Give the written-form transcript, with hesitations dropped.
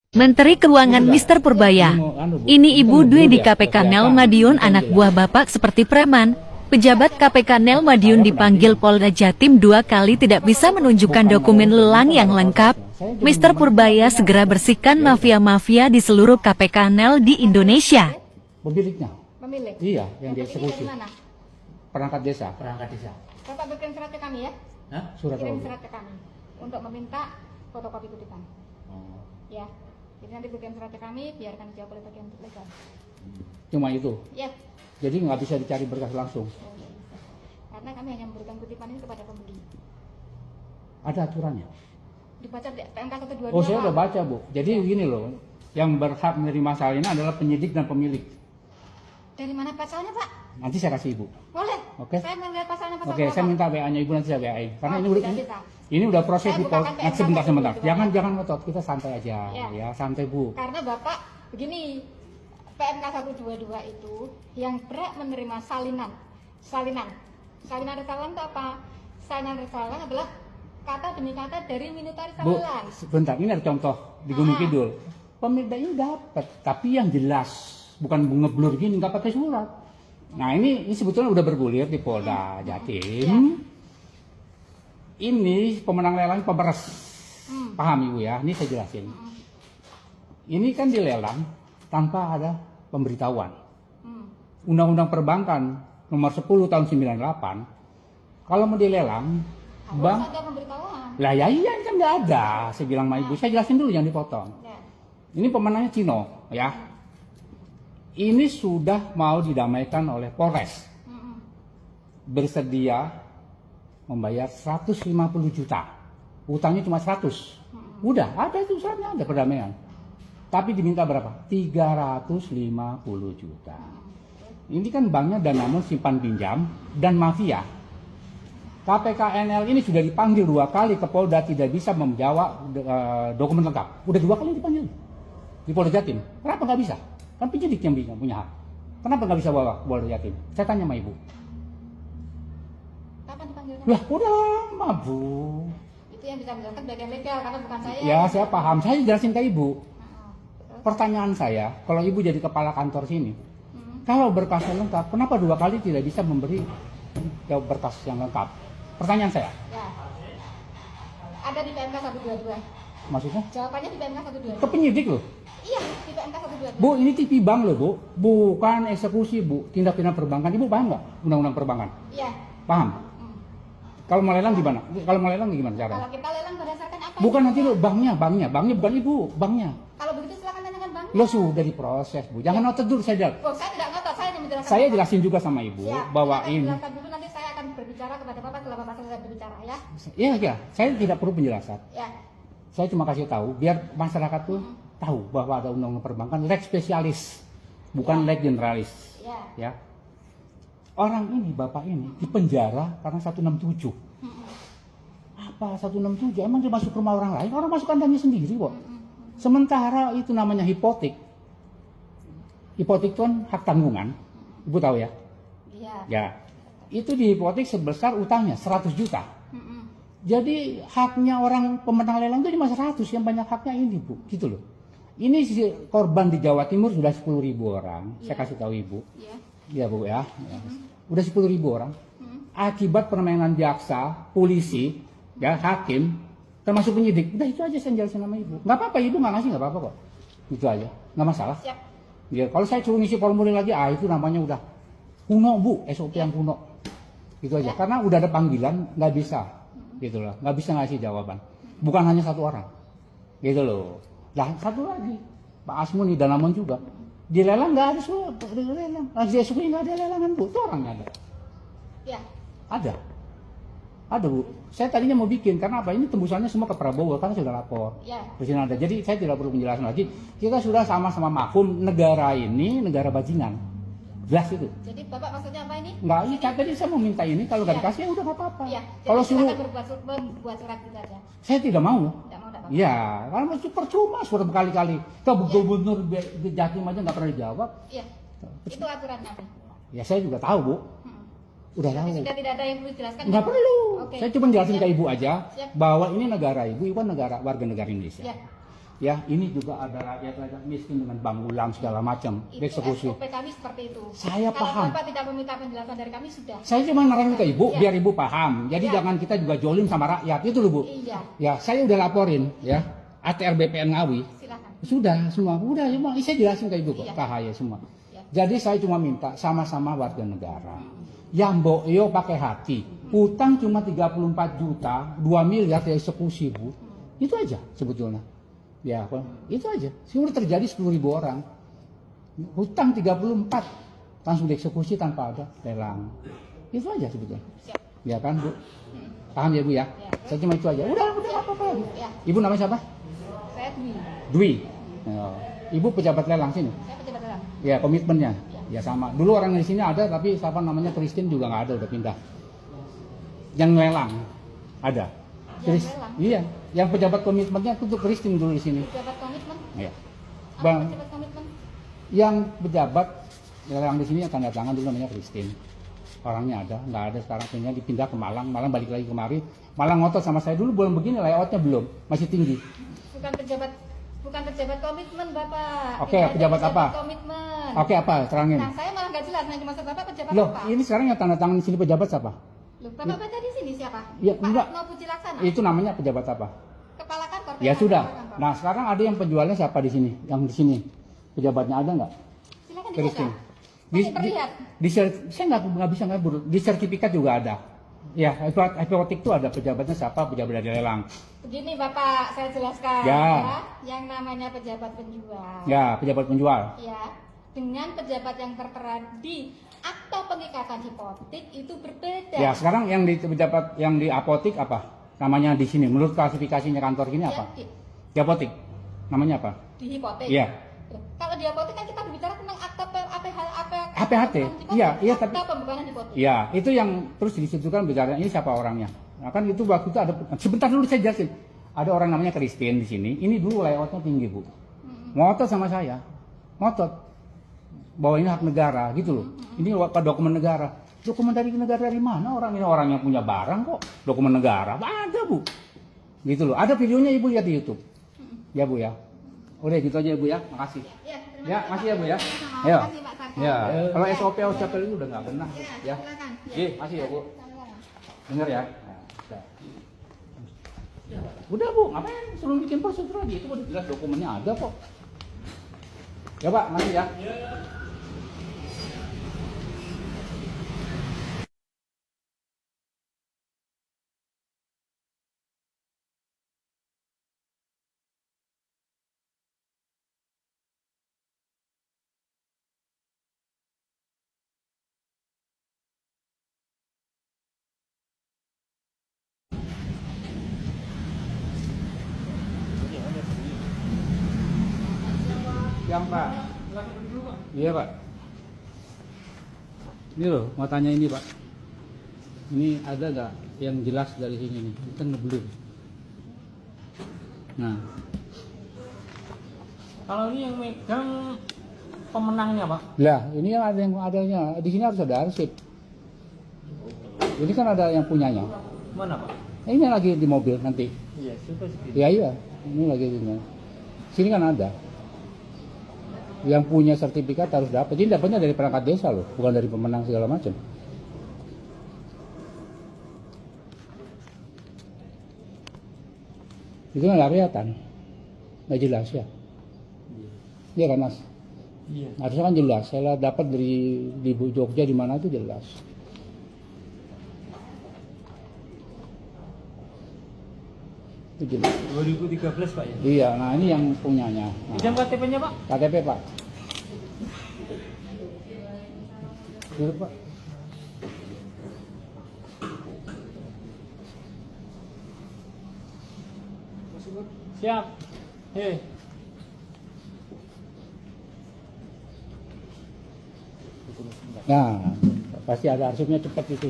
Menteri Keuangan Mr. Purbaya. Ini Ibu Dwi di KPK Nel Madiun, anak buah Bapak seperti preman. Pejabat KPK Nel Madiun dipanggil Polda Jatim 2 kali tidak bisa menunjukkan dokumen lelang yang lengkap. Mr. Purbaya segera bersihkan mafia-mafia di seluruh KPK Nel di Indonesia. Pemiliknya? Pemilik? Iya, yang dieksekusi. Dari mana? Perangkat desa. Perangkat desa. Bapak berikan surat ke kami ya? Hah? Surat Kirim apa? surat ke kami untuk meminta fotokopi kutipan. Oh. Ya. Jadi nanti berikan surat ke kami, biarkan dijawab oleh bagian legal. Cuma itu? Ya. Jadi nggak bisa dicari berkas langsung? Oh, ya bisa. Karena kami hanya memberikan kutipan ini kepada pembeli. Ada aturannya? Dibaca di PMK 122. Oh, saya udah baca, Bu. Jadi gini loh, yang berhak menerima salin adalah penyidik dan pemilik. Dari mana pasalnya, Pak? Nanti saya kasih Ibu. Boleh. Oke. Saya melihat pasalnya pasal Oke, berapa? saya minta WA-nya Ibu, nanti saya WA-in. Karena Oh, ini udah tidak bisa. ini udah proses Saya di bukakan PMK sebentar. 122. Jangan ngotot, kita santai aja ya, santai Bu. Karena Bapak begini, PMK 122 itu yang berhak menerima salinan. Salinan rekalan itu apa? Salinan rekalan adalah kata demi kata dari minutaris Bu, salinan. sebentar, ini ada contoh di Gunung Kidul. Pemilik ini dapat, tapi yang jelas bukan ngeblur gini, nggak pakai surat. Nah ini sebetulnya udah bergulir di Polda Jatim. Ini pemenang lelang pemeres. Paham Ibu ya? Ini saya jelasin. Ini kan dilelang tanpa ada pemberitahuan. Undang-Undang Perbankan nomor 10 tahun 98, kalau mau dilelang, Harus ada pemberitahuan. lah ya iya kan nggak ada. Saya bilang sama Ibu, saya jelasin dulu yang dipotong. Ya. Ini pemenangnya Cino, ya. Ini sudah mau didamaikan oleh Polres. Bersedia membayar 150 juta. Utangnya cuma 100. Udah, ada itu suratnya, ada perdamaian. Tapi diminta berapa? 350 juta. Ini kan banknya Danamon simpan pinjam dan mafia. KPKNL ini sudah dipanggil 2 kali ke Polda, tidak bisa menjawab dokumen lengkap. Udah 2 kali dipanggil di Polda Jatim. Kenapa nggak bisa? Kan penyidik yang punya hak. Kenapa nggak bisa bawa Polda Jatim? Saya tanya sama Ibu. Kapan dipanggilnya? Lah udah lama Bu. Itu yang bisa menjelaskan bagian legal karena bukan saya. Ya saya paham. Saya jelasin ke Ibu. Terus? Pertanyaan saya, kalau Ibu jadi kepala kantor sini, kalau berkasnya lengkap, kenapa 2 kali tidak bisa memberi berkas yang lengkap? Pertanyaan saya. Ya. Ada di PMK 122. Maksudnya? Jawabannya di PMK 122. Ke penyidik loh. Iya, di PMK 122. Bu, ini TV bank loh Bu. Bukan eksekusi Bu. Tindak pidana perbankan. Ibu paham nggak undang-undang perbankan? Iya. Paham? Kalau mau lelang gimana? Kalau mau lelang gimana caranya? Kalau kita lelang berdasarkan apa? Bukan nanti lo banknya bukan Ibu, banknya. Kalau begitu silakan tanyakan bank. Lo sudah diproses Bu. Jangan ngotot dulu saya. Oh, saya tidak ngotot, saya hanya menjelaskan. Saya jelasin juga sama Ibu Ya, bahwa silakan ini. jelaskan dulu, nanti saya akan berbicara kepada Bapak setelah Bapak selesai berbicara ya. Iya, saya tidak perlu penjelasan. Ya. Saya cuma kasih tahu biar masyarakat tuh tahu bahwa ada undang-undang perbankan leg spesialis, bukan leg generalis. Ya. Ya. Orang ini, Bapak ini dipenjara karena 167. Apa 167? Emang dia masuk rumah orang lain? Orang masuk kandangnya sendiri kok. Sementara itu namanya hipotek. Hipotek itu kan hak tanggungan. Ibu tahu ya? Iya. Ya. Itu di hipotek sebesar utangnya 100 juta. Jadi haknya orang pemenang lelang itu cuma 100, yang banyak haknya ini Bu, gitu loh. Ini si korban di Jawa Timur sudah 10.000 orang, saya kasih tahu Ibu. Iya. Iya Bu ya. Udah 10.000 orang. Akibat permainan jaksa, polisi, ya hakim, termasuk penyidik. Udah itu aja saya jelasin sama Ibu. Nggak apa-apa Ibu nggak ngasih nggak apa-apa kok. Itu aja, nggak masalah. Siap. Ya, kalau saya suruh ngisi formulir lagi, itu namanya udah kuno Bu, SOP yang kuno. Gitu aja. Karena udah ada panggilan, nggak bisa. Gitu loh, nggak bisa ngasih jawaban. Bukan hanya 1 orang. Gitu loh. Lah 1 lagi, Pak Asmuni Danamon juga. Di lelang nggak ada surat, di lelang. Di SOP nggak ada lelangan Bu, itu orangnya ada. Ya. Ada. Ada Bu. Saya tadinya mau bikin, karena apa? Ini tembusannya semua ke Prabowo, karena sudah lapor. Ya. Presiden ada. Jadi saya tidak perlu penjelasan lagi. Kita sudah sama-sama mafhum negara ini negara bajingan. Jelas itu. Jadi Bapak maksudnya apa ini? Enggak, ini tadi saya mau minta ini, kalau nggak Iya. dikasih ya udah nggak apa-apa. Iya. Kalau Jadi suruh, silakan membuat surat gitu aja. saya tidak mau. Tidak mau, tidak mau. Iya, karena masih percuma surat berkali-kali. Ke gubernur di Jatim aja nggak pernah dijawab. Iya. Itu aturannya. Ya saya juga tahu Bu. Udah tahu. Sudah tidak ada yang perlu dijelaskan. Nggak perlu. Oke. Saya cuma jelasin Siap. ke Ibu aja Siap. bahwa ini negara Ibu kan warga negara Indonesia. Ya. Ya, ini juga ada rakyat miskin dengan bangunan segala macam, Itu eksekusi. SOP kami seperti itu. Saya Kalau paham. Bapak tidak meminta penjelasan dari kami sudah. Saya cuma nerangin ke Ibu, Iya. biar Ibu paham. Jadi Iya. jangan kita juga jolim sama rakyat, itu loh Bu. Iya, Ya, saya udah laporin, ya, ATR BPN Ngawi. silakan. Sudah, semua. Udah, cuma saya jelasin ke Ibu kok, Iya. KHY semua. Ya. Jadi saya cuma minta sama-sama warga negara. Yang Boyo pakai hati. Utang cuma 34 juta, 2 miliar dieksekusi Bu. Itu aja sebetulnya. Ya, itu aja. Sudah terjadi 10.000 orang. Hutang 34 langsung dieksekusi tanpa ada lelang. Itu aja sebetulnya. Siap. Ya kan Bu? Paham ya Bu ya? Ya. Saya cuma itu aja. Udah apa-apa lagi. Ya, Ibu namanya siapa? saya Dwi. Dwi. Ya. Ibu pejabat lelang sini. Saya pejabat dalam. Ya, komitmennya. Ya sama. Dulu orang di sini ada, tapi siapa namanya Kristin juga nggak ada, udah pindah. Yang lelang ada. Yang lelang? Iya. Yang pejabat komitmennya itu Kristin dulu di sini. Pejabat komitmen. Iya. Apa Bang, pejabat komitmen? yang pejabat lelang di sini yang tanda tangan dulu namanya Kristin. Orangnya ada, nggak ada sekarang, punya dipindah ke Malang, Malang balik lagi kemari. Malang ngotot sama saya dulu belum begini, layoutnya belum, masih tinggi. Bukan pejabat komitmen Bapak. Oke, Tidak ada pejabat apa? Komitmen. Oke, apa? Terangin. Nah, saya malah nggak jelas. Nah, maksud Bapak pejabat Loh, apa? ini sekarang yang tanda tangan di sini pejabat siapa? Loh, Bapak baca di sini siapa? Ya, Pak enggak. Retno Puji Laksana. Itu namanya pejabat apa? Kepala kantor. Ya PKK sudah. kantor. Nah sekarang ada yang penjualnya siapa di sini? Yang di sini pejabatnya ada nggak? Silakan Kristin. dibuka. Masih terlihat. Saya nggak bisa ngabur. Di sertifikat juga ada. Ya, apotek itu ada pejabatnya siapa? Pejabat dari lelang. Begini Bapak, saya jelaskan Ya. Yang namanya pejabat penjual. Ya, pejabat penjual. Ya. Dengan pejabat yang tertera di akta pengikatan hipotek itu berbeda. Ya, sekarang yang di pejabat yang di apotek apa? Namanya di sini. Menurut klasifikasinya kantor ini apa? Ya, Di apotek. Namanya apa? di hipotek. Iya. Kalau di apotek kan kita berbicara tentang akta APHT. Iya, tapi akta pembubaran hipotek. ya, itu yang terus disebutkan bicara ini siapa orangnya. Nah, kan itu waktu itu ada, sebentar dulu saya jelasin. Ada orang namanya Kristin di sini. Ini dulu layoutnya tinggi Bu. Ngotot sama saya, ngotot bahwa ini hak negara gitu loh. Ini dokumen negara. Dokumen dari negara dari mana orang ini? Orang yang punya barang kok. Dokumen negara ada Bu. Gitu loh. Ada videonya Ibu lihat di YouTube. Ya Bu ya. Udah gitu aja Bu ya. Makasih. Ya, Ya, makasih ya Bu ya. Terima Ya. kasih Pak Sarko. Ya. Kalau SOP OCP itu udah nggak benar. Ya. Silakan. Oke, makasih ya Bu. Sama-sama. Dengar ya. Nah, udah Bu, ngapain suruh bikin prosedur lagi? Itu udah jelas dokumennya ada kok. Ya Pak, makasih ya. Yang Pak. Iya Pak. Ini loh, mau tanya ini Pak. Ini ada nggak yang jelas dari sini nih? Ini kan ngeblur. Nah, Kalau ini yang megang pemenangnya Pak. lah ini yang adanya di sini harus ada arsip. Ini kan ada yang punyanya. Mana Pak? Ini lagi di mobil nanti. Iya, suka segitu. Ya iya, ini lagi di sini kan ada. Yang punya sertifikat harus dapat. Ini dapatnya dari perangkat desa loh, bukan dari pemenang segala macam. Itu kan nggak kelihatan, nggak jelas ya. Iya kan Mas? Iya. Harusnya kan jelas. Saya dapat di Jogja di mana itu jelas. Itu jelas. 2013 Pak ya. Iya, nah ini yang punyanya. Nah, Pinjam KTP-nya Pak. KTP Pak. Dulu Pak. Siap. Hei. Nah, pasti ada arsipnya cepat itu.